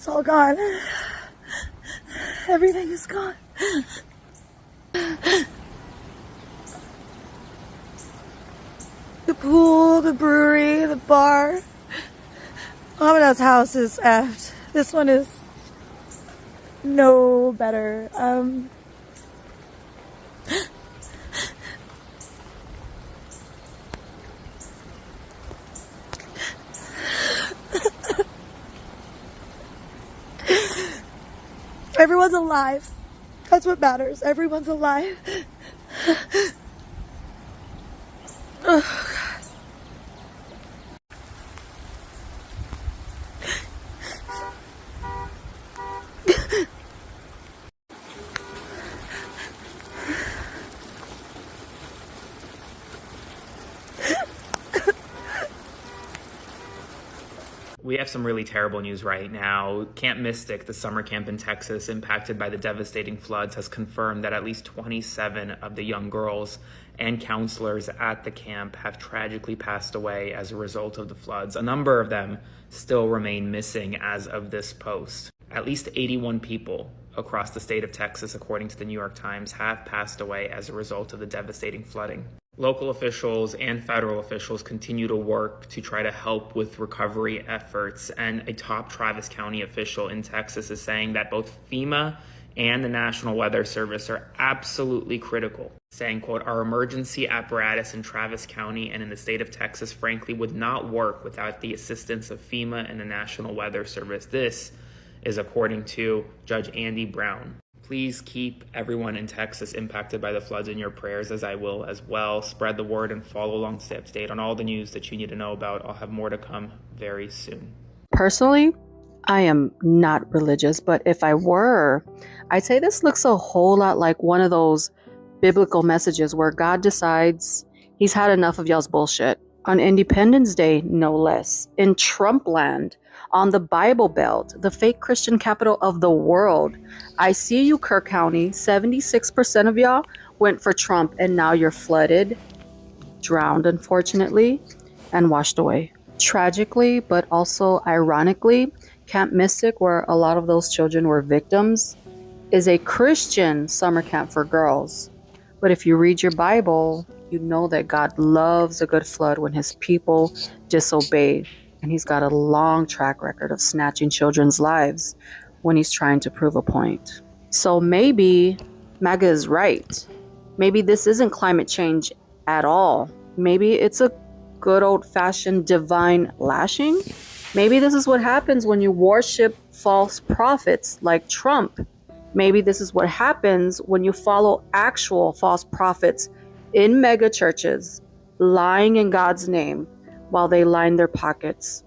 all gone. Everything is gone. The pool, the brewery, the bar. Hamad's house is effed. This one is no better. Everyone's alive. That's what matters. Everyone's alive. Oh, God. We have some really terrible news right now. Camp Mystic, the summer camp in Texas impacted by the devastating floods, has confirmed that at least 27 of the young girls and counselors at the camp have tragically passed away as a result of the floods. A number of them still remain missing as of this post. At least 81 people across the state of Texas, according to the New York Times, have passed away as a result of the devastating flooding. Local officials and federal officials continue to work to try to help with recovery efforts, and a top Travis County official in Texas is saying that both FEMA and the National Weather Service are absolutely critical, saying, quote, "Our emergency apparatus in Travis County and in the state of Texas, frankly, would not work without the assistance of FEMA and the National Weather Service." This is according to Judge Andy Brown. Please keep everyone in Texas impacted by the floods in your prayers, as I will as well. Spread the word and follow along to update on all the news that you need to know about. I'll have more to come very soon. Personally, I am not religious, but if I were, I'd say this looks a whole lot like one of those biblical messages where God decides he's had enough of y'all's bullshit. On Independence Day, no less. In Trump land, on the Bible Belt, the fake Christian capital of the world. I see you, Kirk County. 76% of y'all went for Trump, and now you're flooded, drowned, unfortunately, and washed away. Tragically, but also ironically, Camp Mystic, where a lot of those children were victims, is a Christian summer camp for girls. But if you read your Bible, you know that God loves a good flood when his people disobey. And he's got a long track record of snatching children's lives when he's trying to prove a point. So maybe MAGA is right. Maybe this isn't climate change at all. Maybe it's a good old-fashioned divine lashing. Maybe this is what happens when you worship false prophets like Trump. Maybe this is what happens when you follow actual false prophets in mega churches, lying in God's name while they line their pockets.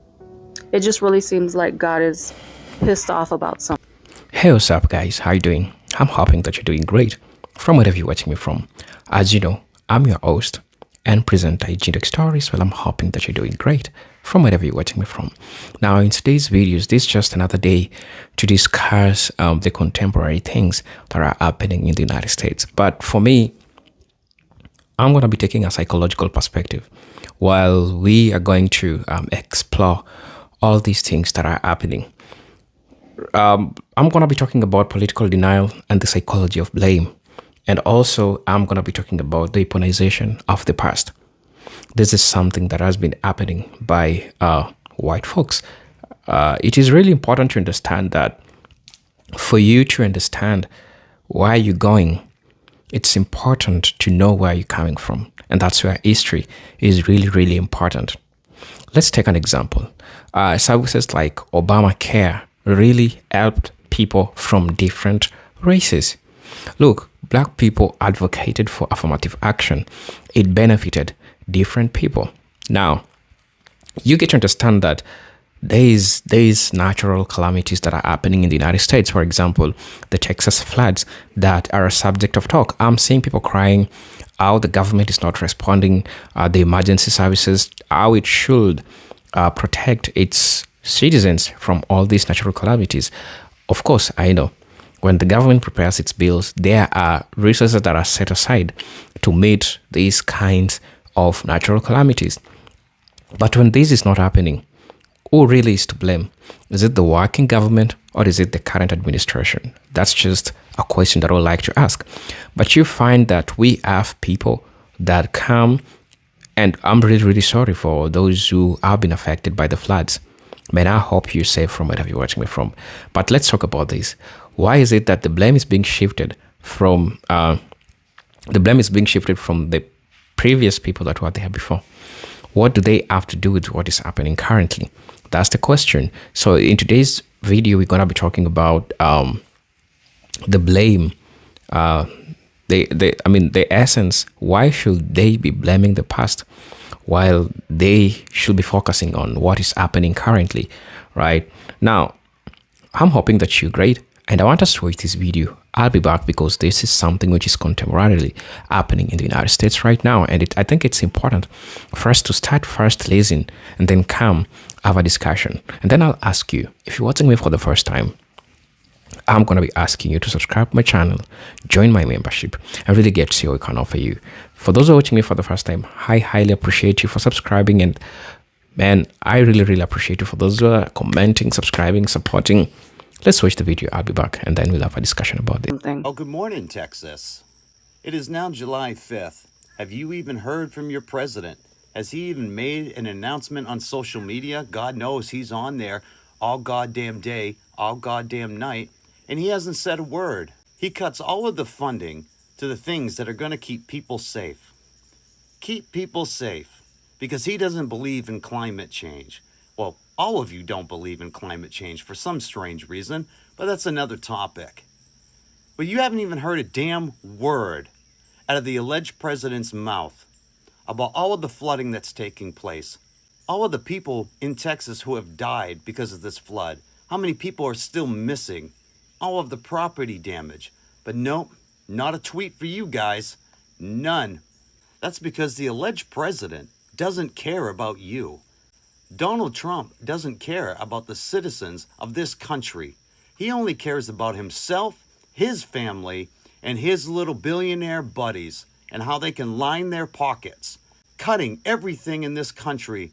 It just really seems like God is pissed off about something. Hey, what's up, guys? How you doing? I'm hoping that you're doing great from wherever you're watching me from. As you know, I'm your host and presenter, Generic Stories. Well, I'm hoping that you're doing great from wherever you're watching me from. Now, in today's videos, this is just another day to discuss the contemporary things that are happening in the United States. But for me, I'm going to be taking a psychological perspective while we are going to explore all these things that are happening. I'm going to be talking about political denial and the psychology of blame. And also, I'm going to be talking about the weaponization of the past. This is something that has been happening by white folks. It is really important to understand that for you to understand where you're going, it's important to know where you're coming from. And that's where history is really, really important. Let's take an example. Services like Obamacare really helped people from different races. Look, Black people advocated for affirmative action. It benefited different people. Now, you get to understand that there's natural calamities that are happening in the United States. For example, the Texas floods that are a subject of talk. I'm seeing people crying how the government is not responding, the emergency services, how it should protect its citizens from all these natural calamities. Of course, I know when the government prepares its bills, there are resources that are set aside to meet these kinds of natural calamities. But when this is not happening, who really is to blame? Is it the working government or is it the current administration? That's just a question that I would like to ask. But you find that we have people that come, and I'm really, really sorry for those who have been affected by the floods. Man, I hope you're safe from wherever you're watching me from. But let's talk about this. Why is it that the blame is being shifted from the previous people that were there before? What do they have to do with what is happening currently? That's the question. So in today's video, we're gonna be talking about the blame. The essence. Why should they be blaming the past while they should be focusing on what is happening currently? Right now, I'm hoping that you're great, and I want us to watch this video. I'll be back because this is something which is contemporarily happening in the United States right now, and I think it's important for us to start first listening and then come have a discussion. And then I'll ask you, if you're watching me for the first time, I'm going to be asking you to subscribe to my channel, join my membership, and really get to see what I can offer you. For those who are watching me for the first time, I highly appreciate you for subscribing, and man, I really, really appreciate you for those who are commenting, subscribing, supporting. Let's watch the video. I'll be back, and then we'll have a discussion about it. Oh, good morning, Texas. It is now July 5th. Have you even heard from your president? Has he even made an announcement on social media? God knows he's on there all goddamn day, all goddamn night, and he hasn't said a word. He cuts all of the funding to the things that are going to keep people safe. Keep people safe, because he doesn't believe in climate change. Well, all of you don't believe in climate change for some strange reason, but that's another topic. But you haven't even heard a damn word out of the alleged president's mouth about all of the flooding that's taking place. All of the people in Texas who have died because of this flood. How many people are still missing? All of the property damage. But nope, not a tweet for you guys. None. That's because the alleged president doesn't care about you. Donald Trump doesn't care about the citizens of this country. He only cares about himself, his family, and his little billionaire buddies, and how they can line their pockets, cutting everything in this country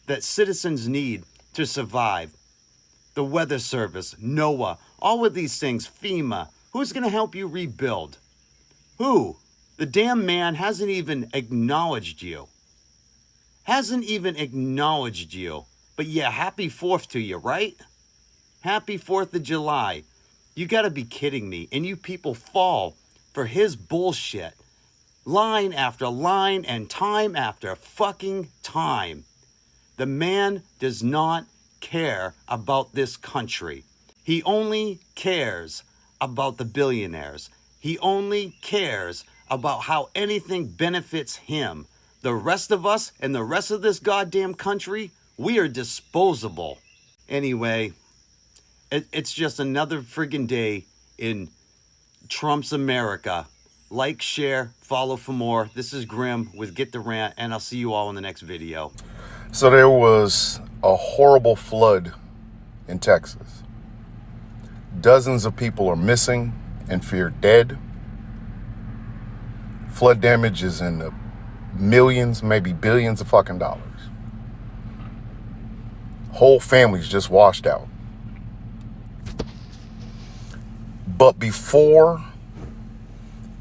that citizens need to survive. The Weather Service, NOAA, all of these things, FEMA. Who's going to help you rebuild? Who? The damn man hasn't even acknowledged you. Hasn't even acknowledged you. But yeah, happy 4th to you, right? Happy 4th of July. You gotta be kidding me. And you people fall for his bullshit. Line after line and time after fucking time. The man does not care about this country. He only cares about the billionaires. He only cares about how anything benefits him. The rest of us and the rest of this goddamn country, we are disposable. Anyway, it's just another friggin' day in Trump's America. Like, share, follow for more. This is Grim with Get the Rant, and I'll see you all in the next video. So there was a horrible flood in Texas. Dozens of people are missing and feared dead. Flood damage is in the millions, maybe billions of fucking dollars. Whole families just washed out. But before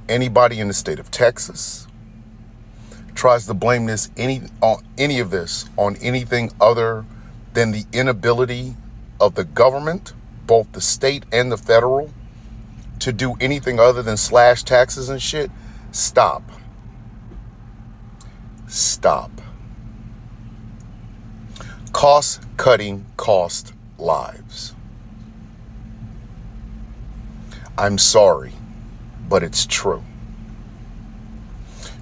anybody in the state of Texas tries to blame any of this on anything other than the inability of the government, both the state and the federal, to do anything other than slash taxes and shit, stop. Stop. Cost cutting cost lives. I'm sorry, but it's true.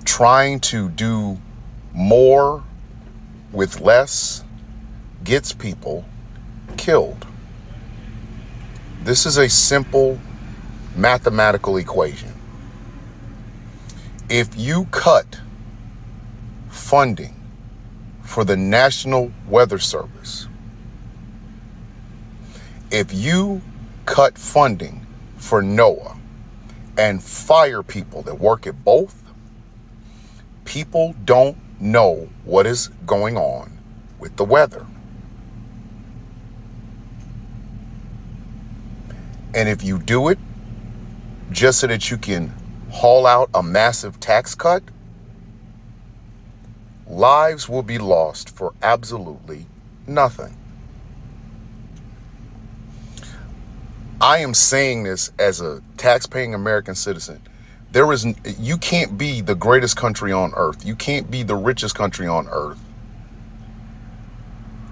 Trying to do more with less gets people killed. This is a simple mathematical equation. If you cut funding for the National Weather Service, if you cut funding for NOAA and fire people that work at both, people don't know what is going on with the weather. And if you do it just so that you can haul out a massive tax cut, lives will be lost for absolutely nothing. I am saying this as a tax-paying American citizen. You can't be the greatest country on earth. You can't be the richest country on earth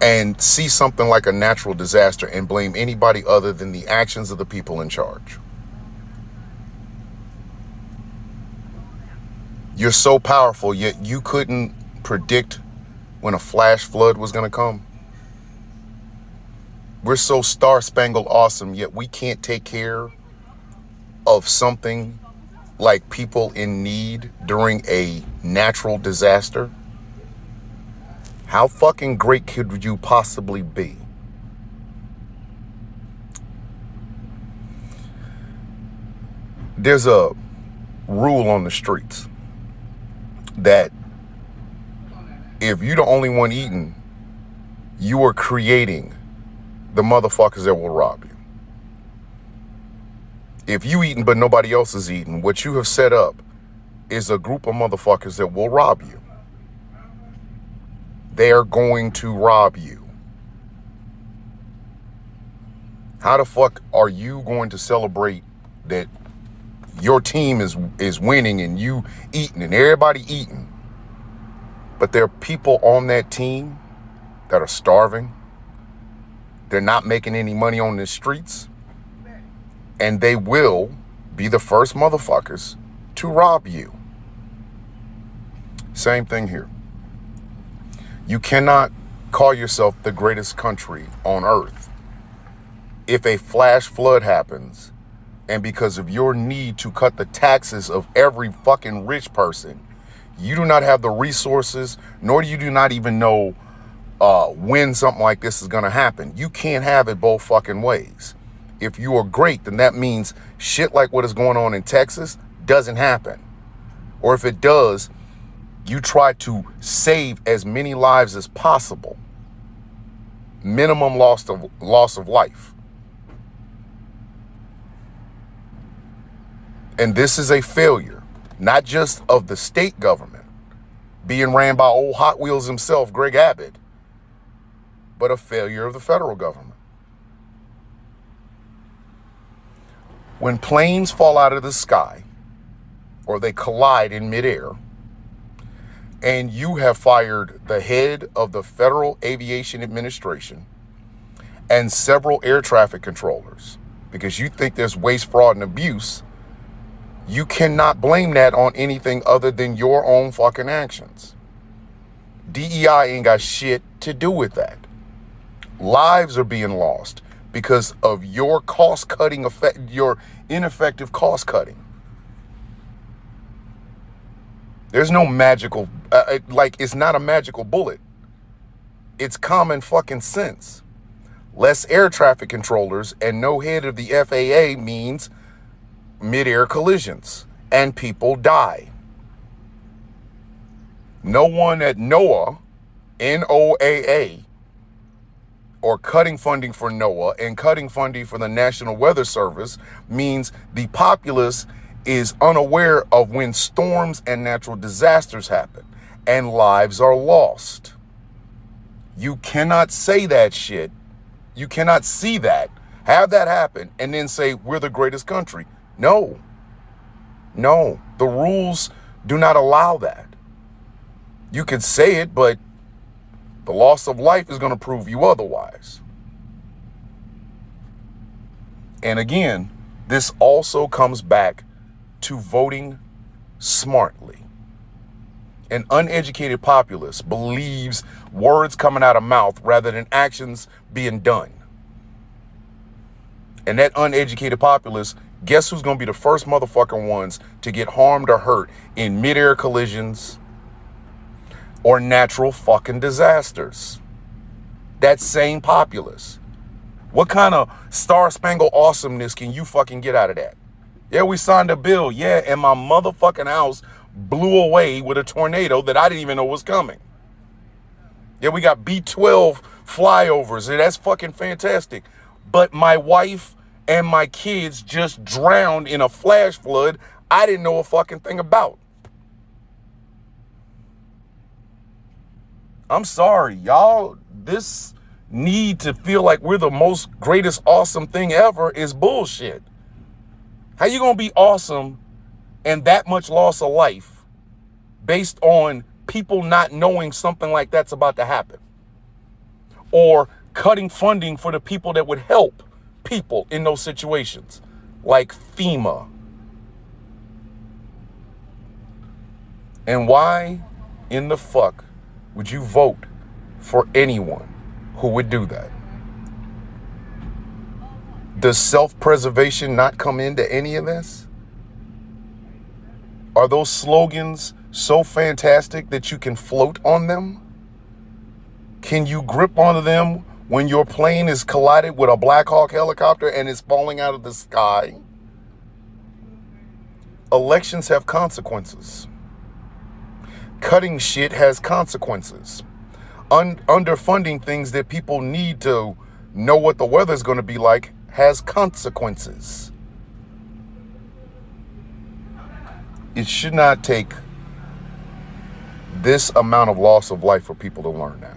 and see something like a natural disaster and blame anybody other than the actions of the people in charge. You're so powerful, yet you couldn't predict when a flash flood was going to come. We're so star-spangled awesome, yet we can't take care of something like people in need during a natural disaster. How fucking great could you possibly be? There's a rule on the streets that if you're the only one eating, you are creating the motherfuckers that will rob you. If you eating but nobody else is eating, what you have set up is a group of motherfuckers that will rob you. They are going to rob you. How the fuck are you going to celebrate that your team is winning and you eating and everybody eating, but there are people on that team that are starving? They're not making any money on the streets, and they will be the first motherfuckers to rob you. Same thing here. You cannot call yourself the greatest country on earth if a flash flood happens, and because of your need to cut the taxes of every fucking rich person, you do not have the resources, nor do you not even know when something like this is going to happen. You can't have it both fucking ways. If you are great, then that means shit like what is going on in Texas doesn't happen. Or if it does, you try to save as many lives as possible. Minimum loss of life. And this is a failure, not just of the state government being ran by old Hot Wheels himself, Greg Abbott, but a failure of the federal government. When planes fall out of the sky or they collide in midair, and you have fired the head of the Federal Aviation Administration and several air traffic controllers because you think there's waste, fraud, and abuse, you cannot blame that on anything other than your own fucking actions. DEI ain't got shit to do with that. Lives are being lost because of your cost-cutting effect, your ineffective cost-cutting. There's no magical, it's not a magical bullet. It's common fucking sense. Less air traffic controllers and no head of the FAA means mid-air collisions and people die. No one at NOAA, NOAA, or cutting funding for NOAA and cutting funding for the National Weather Service means the populace is unaware of when storms and natural disasters happen and lives are lost. You cannot say that shit. You cannot see that, have that happen, and then say we're the greatest country. No, the rules do not allow that. You can say it, but the loss of life is going to prove you otherwise. And again, this also comes back to voting smartly. An uneducated populace believes words coming out of mouth rather than actions being done. And that uneducated populace, guess who's going to be the first motherfucking ones to get harmed or hurt in mid-air collisions or natural fucking disasters? That same populace. What kind of star-spangled awesomeness can you fucking get out of that? Yeah, we signed a bill. Yeah, and my motherfucking house blew away with a tornado that I didn't even know was coming. Yeah, we got B-12 flyovers, and that's fucking fantastic. But my wife and my kids just drowned in a flash flood I didn't know a fucking thing about. I'm sorry, y'all. This need to feel like we're the most greatest awesome thing ever is bullshit. How you gonna be awesome and that much loss of life based on people not knowing something like that's about to happen? Or cutting funding for the people that would help people in those situations, like FEMA. And why in the fuck would you vote for anyone who would do that? Does self-preservation not come into any of this? Are those slogans so fantastic that you can float on them? Can you grip onto them when your plane is collided with a Black Hawk helicopter and is falling out of the sky? Elections have consequences. Cutting shit has consequences. Underfunding things that people need to know what the weather's going to be like has consequences. It should not take this amount of loss of life for people to learn that.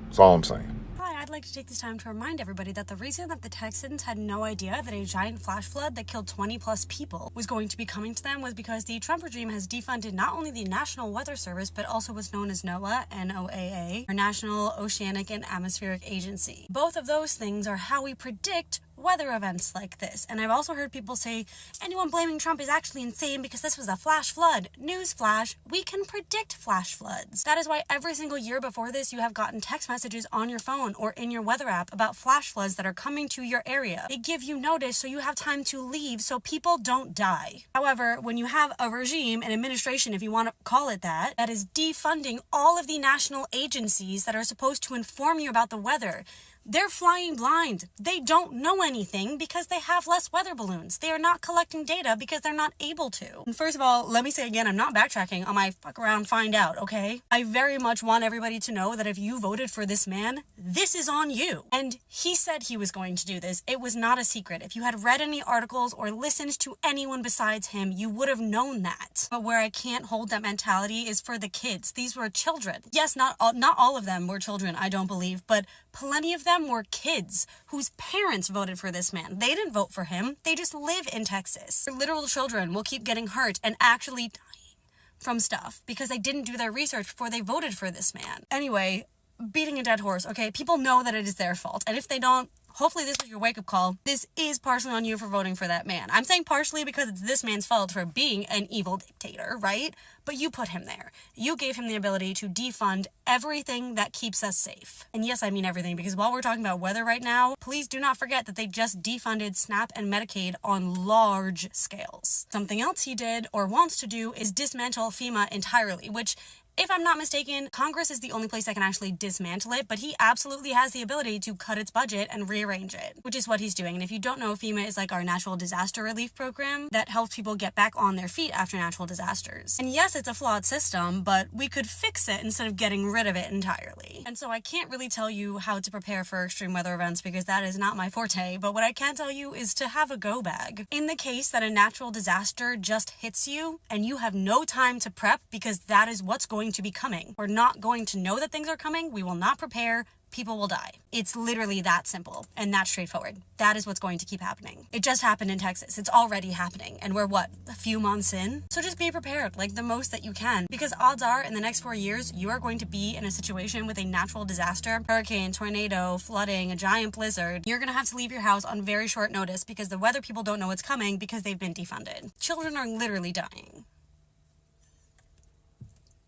That's all I'm saying. Hi, I'd like to take this time to remind everybody that the reason that the Texans had no idea that a giant flash flood that killed 20 plus people was going to be coming to them was because the Trump regime has defunded not only the National Weather Service, but also what's known as NOAA, NOAA, or National Oceanic and Atmospheric Agency. Both of those things are how we predict weather events like this. And I've also heard people say anyone blaming Trump is actually insane because this was a flash flood. Newsflash, we can predict flash floods. That is why every single year before this you have gotten text messages on your phone or in your weather app about flash floods that are coming to your area. They give you notice so you have time to leave so people don't die. However, when you have a regime, an administration, if you want to call it that, that is defunding all of the national agencies that are supposed to inform you about the weather, they're flying blind. They don't know anything because they have less weather balloons. They are not collecting data because they're not able to. And first of all, let me say again, I'm not backtracking on my fuck around find out, okay? I very much want everybody to know that if you voted for this man, this is on you. And he said he was going to do this. It was not a secret. If you had read any articles or listened to anyone besides him, you would have known that. But where I can't hold that mentality is for the kids. These were children. Yes, not all of them were children, I don't believe, but plenty of them were kids whose parents voted for this man. They didn't vote for him. They just live in Texas. Their literal children will keep getting hurt and actually dying from stuff because they didn't do their research before they voted for this man. Anyway, beating a dead horse, okay? People know that it is their fault. And if they don't, hopefully this was your wake-up call. This is partially on you for voting for that man. I'm saying partially because it's this man's fault for being an evil dictator, right? But you put him there. You gave him the ability to defund everything that keeps us safe. And yes, I mean everything, because while we're talking about weather right now, please do not forget that they just defunded SNAP and Medicaid on large scales. Something else he did or wants to do is dismantle FEMA entirely, which, if I'm not mistaken, Congress is the only place that can actually dismantle it, but he absolutely has the ability to cut its budget and rearrange it, which is what he's doing. And if you don't know, FEMA is like our natural disaster relief program that helps people get back on their feet after natural disasters. And yes, it's a flawed system, but we could fix it instead of getting rid of it entirely. And so I can't really tell you how to prepare for extreme weather events because that is not my forte, but what I can tell you is to have a go bag. In the case that a natural disaster just hits you and you have no time to prep because that is what's going to be coming. We're not going to know that things are coming. We will not prepare. People will die. It's literally that simple and that straightforward. That is what's going to keep happening. It just happened in Texas. It's already happening. And we're what, a few months in? So just be prepared, like the most that you can. Because odds are in the next 4 years, you are going to be in a situation with a natural disaster, hurricane, tornado, flooding, a giant blizzard. You're going to have to leave your house on very short notice because the weather people don't know what's coming because they've been defunded. Children are literally dying.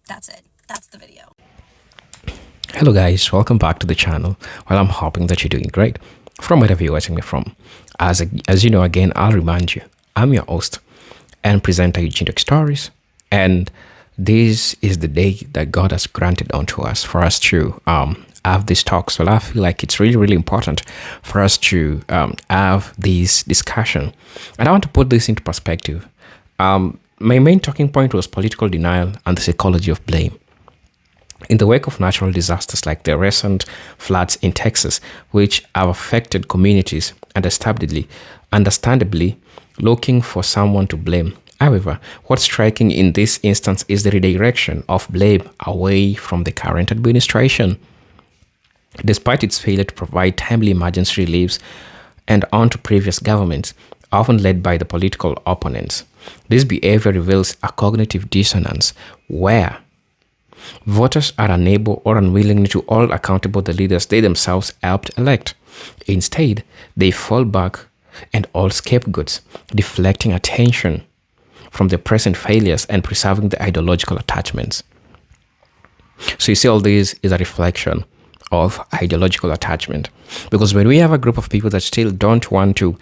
That's it. That's the video. Hello guys, welcome back to the channel. Well, I'm hoping that you're doing great from wherever you're watching me from. As you know, again, I'll remind you, I'm your host and presenter Eugene Stories, and this is the day that God has granted unto us for us to have these talks. Well, I feel like it's really, really important for us to have this discussion, and I want to put this into perspective. My main talking point was political denial and the psychology of blame. In the wake of natural disasters like the recent floods in Texas, which have affected communities, understandably looking for someone to blame. However, what's striking in this instance is the redirection of blame away from the current administration. Despite its failure to provide timely emergency reliefs and onto previous governments, often led by the political opponents, this behavior reveals a cognitive dissonance where voters are unable or unwilling to hold accountable the leaders they themselves helped elect. Instead, they fall back and hold scapegoats, deflecting attention from the present failures and preserving the ideological attachments. So you see, all this is a reflection of ideological attachment. Because when we have a group of people that still don't want to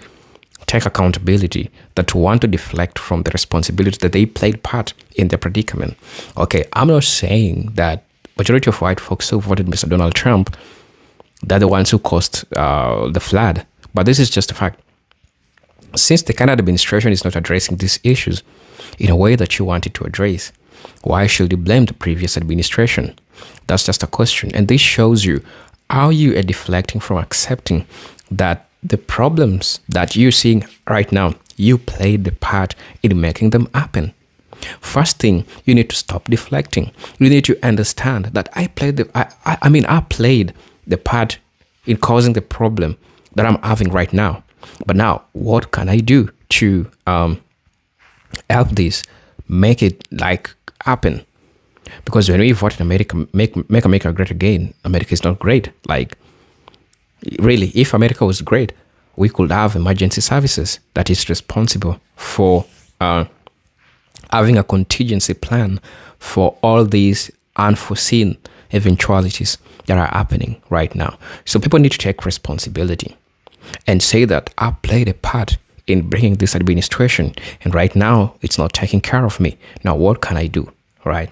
take accountability, that want to deflect from the responsibility that they played part in the predicament. Okay, I'm not saying that majority of white folks who voted Mr. Donald Trump, they're the ones who caused the flood. But this is just a fact. Since the current administration is not addressing these issues in a way that you wanted to address, why should you blame the previous administration? That's just a question. And this shows you how you are deflecting from accepting that the problems that you're seeing right now, you played the part in making them happen. First thing, you need to stop deflecting. You need to understand that I played the part in causing the problem that I'm having right now. But now, what can I do to help this, make it like happen? Because when we vote in America, make America great again, America is not great. Like, really, if America was great, we could have emergency services that is responsible for having a contingency plan for all these unforeseen eventualities that are happening right now. So people need to take responsibility and say that I played a part in bringing this administration, and right now it's not taking care of me. Now what can I do, right?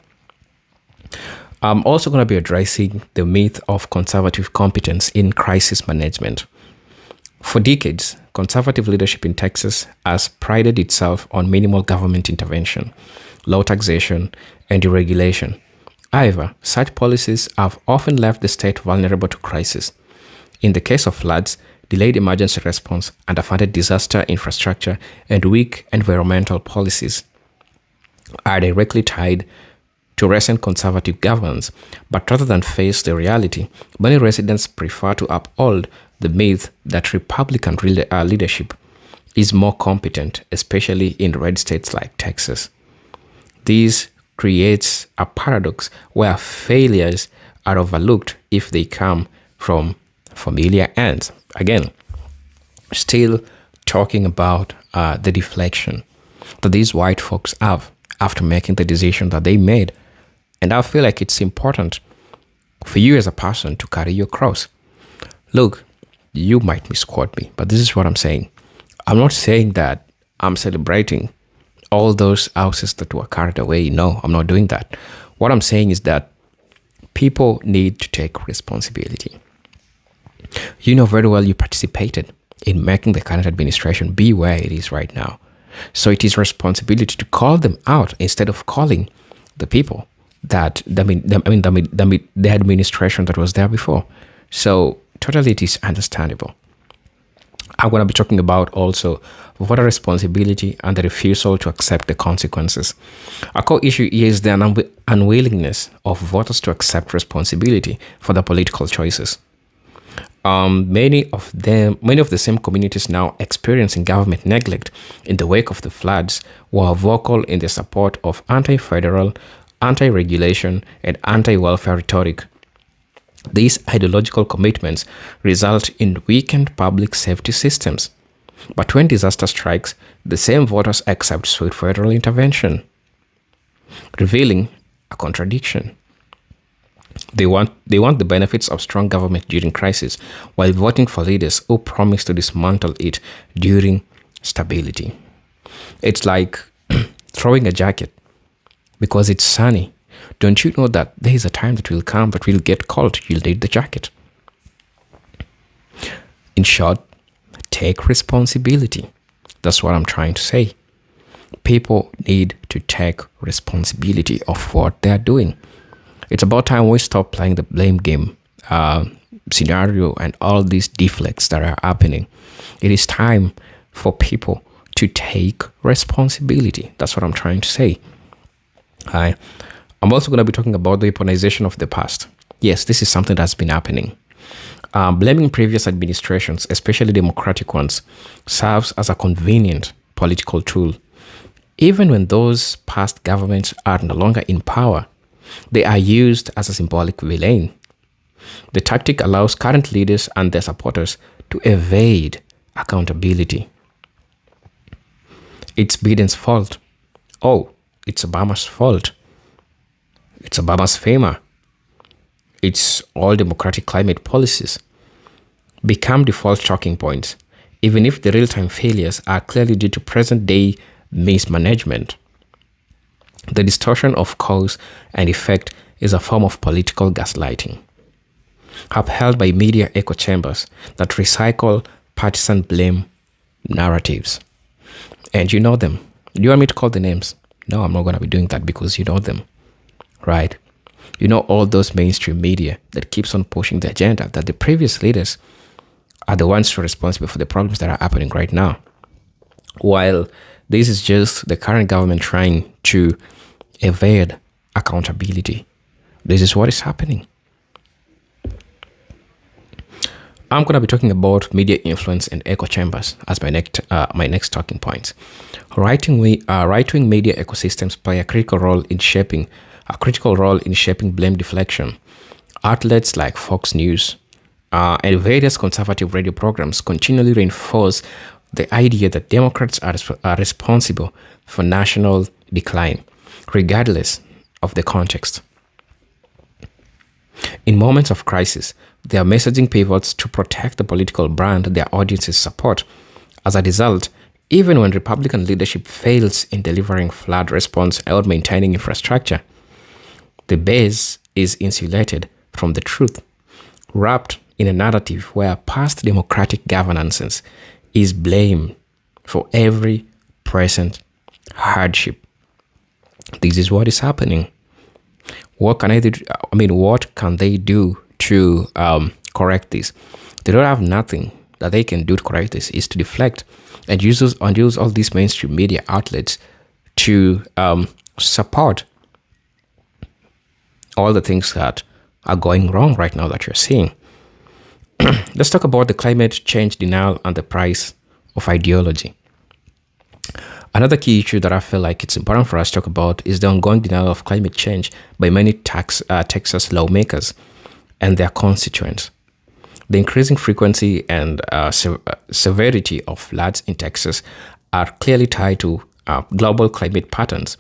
I'm also going to be addressing the myth of conservative competence in crisis management. For decades, conservative leadership in Texas has prided itself on minimal government intervention, low taxation, and deregulation. However, such policies have often left the state vulnerable to crisis. In the case of floods, delayed emergency response, underfunded disaster infrastructure, and weak environmental policies are directly tied to recent conservative governance. But rather than face the reality, many residents prefer to uphold the myth that Republican leadership is more competent, especially in red states like Texas. This creates a paradox where failures are overlooked if they come from familiar ends. Again, still talking about the deflection that these white folks have after making the decision that they made. And I feel like it's important for you as a person to carry your cross. Look, you might misquote me, but this is what I'm saying. I'm not saying that I'm celebrating all those houses that were carried away. No, I'm not doing that. What I'm saying is that people need to take responsibility. You know very well you participated in making the current administration be where it is right now. So it is responsibility to call them out instead of calling the people that the administration that was there before. So totally it is understandable. I'm going to be talking about also voter responsibility and the refusal to accept the consequences. A core issue here is the unwillingness of voters to accept responsibility for their political choices. Many of the same communities now experiencing government neglect in the wake of the floods were vocal in the support of anti-federal, anti-regulation, and anti-welfare rhetoric. These ideological commitments result in weakened public safety systems. But when disaster strikes, the same voters accept swift federal intervention, revealing a contradiction. They want the benefits of strong government during crisis, while voting for leaders who promise to dismantle it during stability. It's like throwing a jacket because it's sunny. Don't you know that there is a time that will come that will get cold? You'll need the jacket. In short, take responsibility. That's what I'm trying to say. People need to take responsibility of what they're doing. It's about time we stop playing the blame game scenario and all these deflects that are happening. It is time for people to take responsibility. That's what I'm trying to say. I'm also going to be talking about the weaponization of the past. Yes, this is something that's been happening. Blaming previous administrations, especially democratic ones, serves as a convenient political tool. Even when those past governments are no longer in power, they are used as a symbolic villain. The tactic allows current leaders and their supporters to evade accountability. It's Biden's fault. Oh, it's Obama's fault. It's Obama's failure. It's all democratic climate policies. Become default talking points, even if the real-time failures are clearly due to present-day mismanagement. The distortion of cause and effect is a form of political gaslighting, upheld by media echo chambers that recycle partisan blame narratives. And you know them. Do you want me to call the names? No, I'm not going to be doing that because you know them, right? You know all those mainstream media that keeps on pushing the agenda that the previous leaders are the ones who are responsible for the problems that are happening right now. While this is just the current government trying to evade accountability. This is what is happening. I'm going to be talking about media influence and echo chambers as my next talking points. Right-wing media ecosystems play a critical role in shaping blame deflection. Outlets like Fox News and various conservative radio programs continually reinforce the idea that Democrats are responsible for national decline, regardless of the context. In moments of crisis, their messaging pivots to protect the political brand their audiences support. As a result, even when Republican leadership fails in delivering flood response or maintaining infrastructure, the base is insulated from the truth, wrapped in a narrative where past democratic governance is blamed for every present hardship. This is what is happening. What can they do to correct this? They don't have nothing that they can do to correct this. Is to deflect and use all these mainstream media outlets to support all the things that are going wrong right now that you're seeing. Let's talk about the climate change denial and the price of ideology. Another key issue that I feel like it's important for us to talk about is the ongoing denial of climate change by many Texas lawmakers and their constituents. The increasing frequency and severity of floods in Texas are clearly tied to global climate patterns,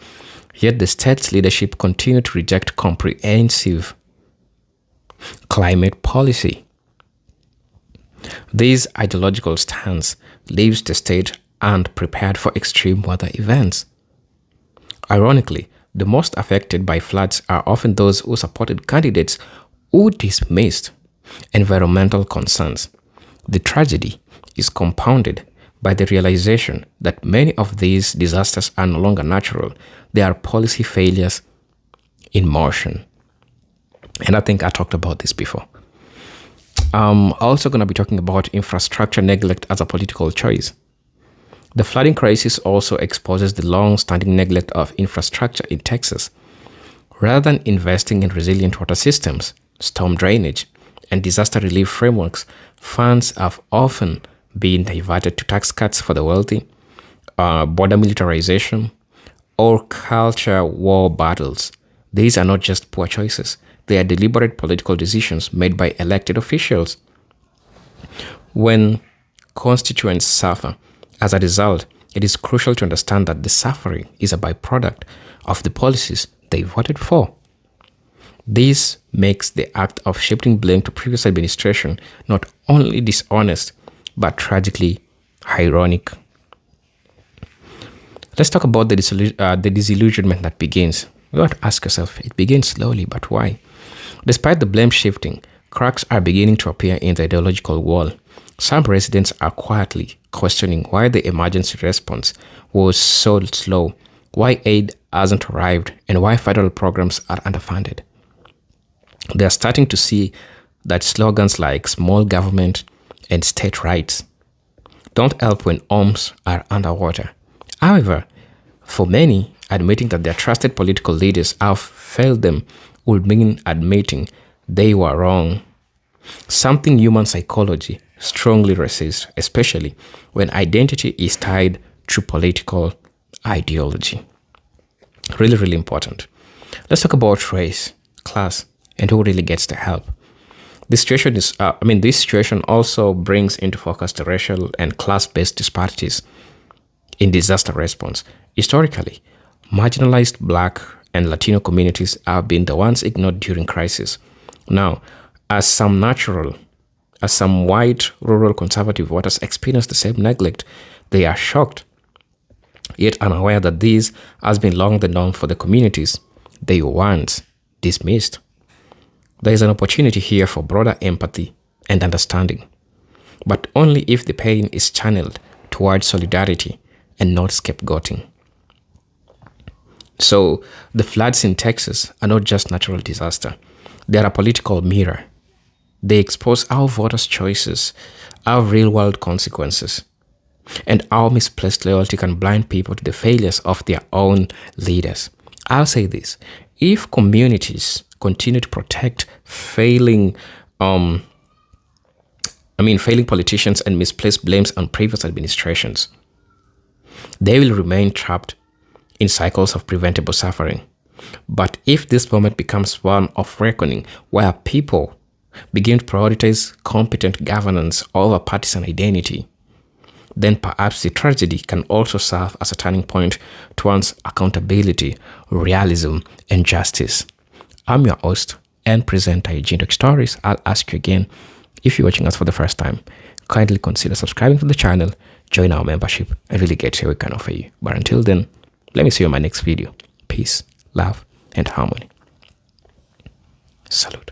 yet the state's leadership continue to reject comprehensive climate policy. This ideological stance leaves the state unprepared for extreme weather events. Ironically, the most affected by floods are often those who supported candidates who dismissed environmental concerns. The tragedy is compounded by the realization that many of these disasters are no longer natural. They are policy failures in motion. And I think I talked about this before. I'm also going to be talking about infrastructure neglect as a political choice. The flooding crisis also exposes the long-standing neglect of infrastructure in Texas. Rather than investing in resilient water systems, storm drainage, and disaster relief frameworks, funds have often been diverted to tax cuts for the wealthy, border militarization, or culture war battles. These are not just poor choices. They are deliberate political decisions made by elected officials. When constituents suffer as a result, it is crucial to understand that the suffering is a byproduct of the policies they voted for. This makes the act of shifting blame to previous administration not only dishonest, but tragically ironic. Let's talk about the disillusionment that begins. You have to ask yourself, it begins slowly, but why? Despite the blame shifting, cracks are beginning to appear in the ideological wall. Some residents are quietly questioning why the emergency response was so slow, why aid hasn't arrived, and why federal programs are underfunded. They are starting to see that slogans like small government and state rights don't help when homes are underwater. However, for many, admitting that their trusted political leaders have failed them would mean admitting they were wrong. Something human psychology strongly resists, especially when identity is tied to political ideology. Really, really important. Let's talk about race, class, and who really gets the help. This situation also brings into focus the racial and class-based disparities in disaster response. Historically, marginalized Black and Latino communities have been the ones ignored during crisis. Now, as some white rural conservative voters experience the same neglect, they are shocked, yet unaware that this has been long the norm for the communities they once dismissed. There is an opportunity here for broader empathy and understanding, but only if the pain is channeled towards solidarity and not scapegoating. So, the floods in Texas are not just natural disaster. They are a political mirror. They expose how voters' choices have real-world consequences, and how misplaced loyalty can blind people to the failures of their own leaders. I'll say this: if communities continue to protect failing politicians and misplace blames on previous administrations, they will remain trapped in cycles of preventable suffering. But if this moment becomes one of reckoning, where people begin to prioritize competent governance over partisan identity, then perhaps the tragedy can also serve as a turning point towards accountability, realism, and justice. I'm your host and presenter, Eugene Stories. I'll ask you again, if you're watching us for the first time, kindly consider subscribing to the channel, join our membership, and really get here we can offer you. But until then, let me see you in my next video. Peace, love, and harmony. Salute.